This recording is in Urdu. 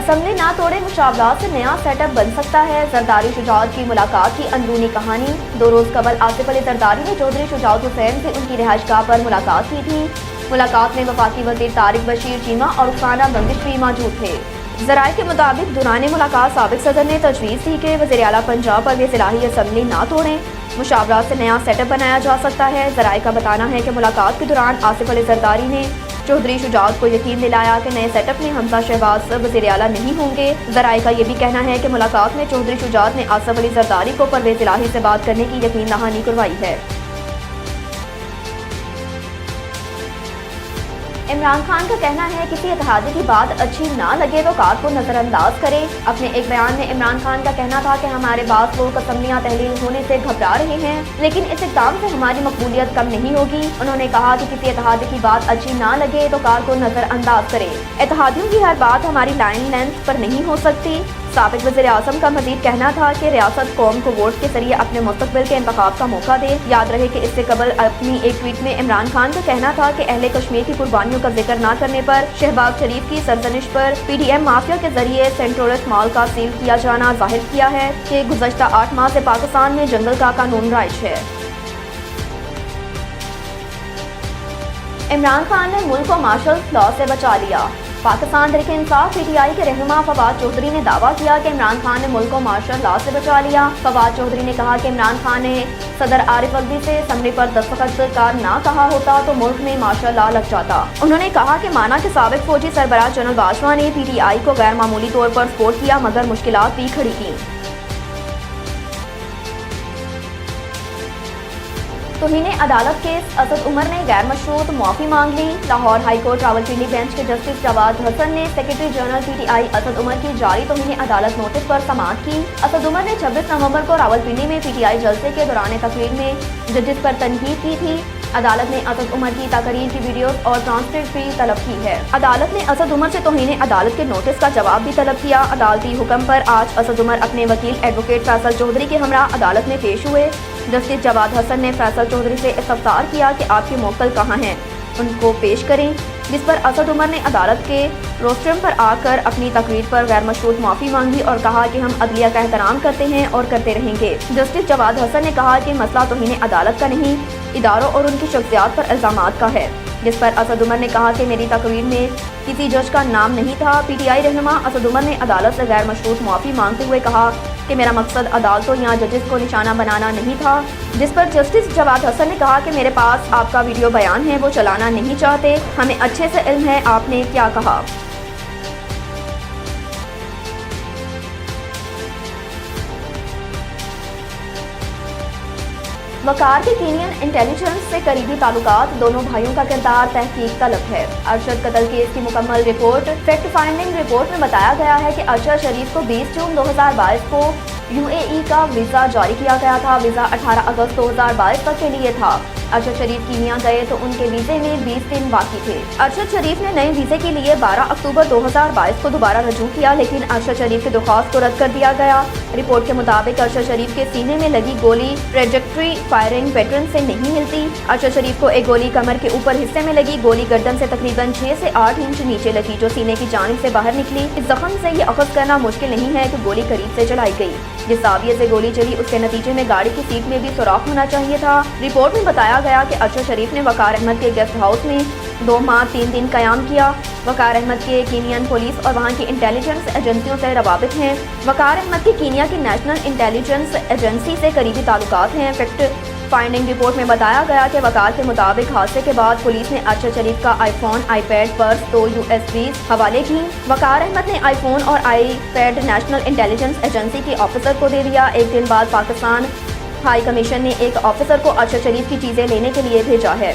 اسمبلی نہ توڑے مشاورات سے نیا سیٹ اپ بن سکتا ہے، زرداری شجاعت کی ملاقات کی اندرونی کہانی۔ 2 روز قبل آصف علی زرداری نے چودھری شجاعت حسین سے ان کی رہائش گاہ پر ملاقات کی تھی۔ ملاقات میں وفاقی وزیر طارق بشیر چیمہ اور رخسانہ بندش بھی موجود تھے۔ ذرائع کے مطابق دوران ملاقات سابق صدر نے تجویز دی کہ وزیر اعلیٰ پنجاب پرویز الہی اسمبلی نہ توڑیں، مشاورات سے نیا سیٹ اپ بنایا جا سکتا ہے۔ ذرائع کا بتانا ہے کہ ملاقات کے دوران آصف علی زرداری نے چودھری شجاعت کو یقین دلایا کہ نئے سیٹ اپ میں حمزہ شہباز وزیر اعلیٰ نہیں ہوں گے۔ ذرائع کا یہ بھی کہنا ہے کہ ملاقات میں چودھری شجاعت نے آصف علی زرداری کو پرویز الہی سے بات کرنے کی یقین دہانی کروائی ہے۔ عمران خان کا کہنا ہے کسی اتحادی کی بات اچھی نہ لگے تو کار کو نظر انداز کرے۔ اپنے ایک بیان میں عمران خان کا کہنا تھا کہ ہمارے بعض لوگ اسمبلیاں تحلیل ہونے سے گھبرا رہے ہیں، لیکن اس اقدام سے ہماری مقبولیت کم نہیں ہوگی۔ انہوں نے کہا کہ کسی اتحادی کی بات اچھی نہ لگے تو کار کو نظر انداز کرے۔ اتحادیوں کی ہر بات ہماری لائن لینتھ پر نہیں ہو سکتی۔ سابق وزیر اعظم کا مزید کہنا تھا کہ ریاست قوم کو ووٹ کے ذریعے اپنے مستقبل کے انتخاب کا موقع دے۔ یاد رہے کہ اس سے قبل اپنی ایک ٹویٹ میں عمران خان کا کہنا تھا کہ اہل کشمیر کی قربانیوں کا ذکر نہ کرنے پر شہباز شریف کی سرزنش پر پی ڈی ایم مافیا کے ذریعے سینٹ ٹورسٹ مال کا سیل کیا جانا ظاہر کیا ہے کہ گزشتہ 8 ماہ سے پاکستان میں جنگل کا قانون رائج ہے۔ عمران خان نے ملک کو مارشل لاء سے بچا لیا۔ پاکستان تحریک انصاف پی ٹی آئی کے رہنما فواد چودھری نے دعویٰ کیا کہ عمران خان نے ملک کو مارشل لاء سے بچا لیا۔ فواد چودھری نے کہا کہ عمران خان نے صدر عارف الوی سے اسمبلی پر دستخط کار نہ کہا ہوتا تو ملک میں مارشل لاء لگ جاتا۔ انہوں نے کہا کہ مانا کہ سابق فوجی سربراہ جنرل باجوہ نے پی ٹی آئی کو غیر معمولی طور پر سپورٹ کیا مگر مشکلات بھی کھڑی کیں۔ توہین عدالت کیس اسد عمر نے غیر مشروط معافی مانگ لی۔ Lahore high court Rawalpindi bench کے جسٹس جواد حسن نے secretary general P T I Asad Umar کی جاری توہین عدالت نوٹس پر سماعت کی۔ اسد عمر نے 26 نومبر کو راولپنڈی میں پی ٹی آئی جلسے کے دوران تقریر میں ججز پر تنقید کی تھی۔ عدالت نے اسد عمر کی تقریر کی ویڈیوز اور ٹرانسکرپٹ بھی طلب کی ہے۔ عدالت نے اسد عمر سے توہین عدالت کے نوٹس کا جواب بھی طلب کیا۔ عدالتی حکم پر آج اسد عمر اپنے وکیل ایڈوکیٹ فیصل چودھری کے ہمراہ عدالت میں پیش ہوئے۔ جسٹس جواد حسن نے فیصل چودھری سے استفسار کیا کہ آپ کے موکل کہاں ہیں، ان کو پیش کریں، جس پر اسد عمر نے عدالت کے روسٹرم پر آ کر اپنی تقریر پر غیر مشروط معافی مانگی اور کہا کہ ہم عدلیہ کا احترام کرتے ہیں اور کرتے رہیں گے۔ جسٹس جواد حسن نے کہا کہ مسئلہ توہین عدالت کا نہیں، اداروں اور ان کی شخصیات پر الزامات کا ہے، جس پر اسد عمر نے کہا کہ میری تقریر میں کسی جج کا نام نہیں تھا۔ پی ٹی آئی رہنما اسد عمر نے عدالت سے غیر مشروط معافی مانگتے ہوئے کہا کہ میرا مقصد عدالتوں یا ججز کو نشانہ بنانا نہیں تھا، جس پر جسٹس جواد حسن نے کہا کہ میرے پاس آپ کا ویڈیو بیان ہے، وہ چلانا نہیں چاہتے، ہمیں اچھے سے علم ہے آپ نے کیا کہا۔ وقار کے کینین انٹیلیجنس سے قریبی تعلقات، دونوں بھائیوں کا کردار تحقیق طلب ہے۔ ارشد قتل کیس کی مکمل رپورٹ۔ فیکٹ فائنڈنگ رپورٹ میں بتایا گیا ہے کہ ارشد شریف کو 20 جون 2022 کو یو اے ای کا ویزا جاری کیا گیا تھا۔ ویزا 18 اگست 2022 تک کے لیے تھا۔ ارشد شریف کینیا گئے تو ان کے ویزے میں 20 دن باقی تھے۔ ارشد شریف نے نئے ویزے کے لیے 12 اکتوبر 2022 کو دوبارہ رجوع کیا، لیکن ارشد شریف کی درخواست کو رد کر دیا گیا۔ رپورٹ کے مطابق ارشد شریف کے سینے میں لگی گولی ٹریجیکٹری فائرنگ پیٹرن سے نہیں ملتی۔ ارشد شریف کو ایک گولی کمر کے اوپر حصے میں لگی، گولی گردن سے تقریباً 6 سے 8 انچ نیچے لگی جو سینے کی جانب سے باہر نکلی۔ اس زخم سے یہ اخذ کرنا مشکل نہیں ہے کہ گولی قریب سے چلائی گئی۔ جس زاویے سے گولی چلی اس کے نتیجے میں گاڑی کی سیٹ میں بھی سوراخ ہونا چاہیے تھا۔ رپورٹ میں بتایا گیا کہ ارشد شریف نے وقار احمد کے گیسٹ ہاؤس میں 2 ماہ 3 دن قیام کیا۔ وقار احمد کے کینین پولیس اور وہاں کی انٹیلیجنس ایجنسیوں سے روابط ہیں۔ وقار احمد کے کینیا کی نیشنل انٹیلیجنس ایجنسی سے قریبی تعلقات ہیں۔ فیکٹ فائنڈنگ رپورٹ میں بتایا گیا کہ وقار کے مطابق حادثے کے بعد پولیس نے ارشد شریف کا iPhone, iPad, purse, 2 USBs حوالے کی۔ وقار احمد نے آئی فون اور iPad national intelligence agency کے آفیسر کو دے دیا۔ ایک دن بعد پاکستان ہائی کمیشن نے ایک آفیسر کو ارشد شریف کی چیزیں لینے کے لیے بھیجا ہے۔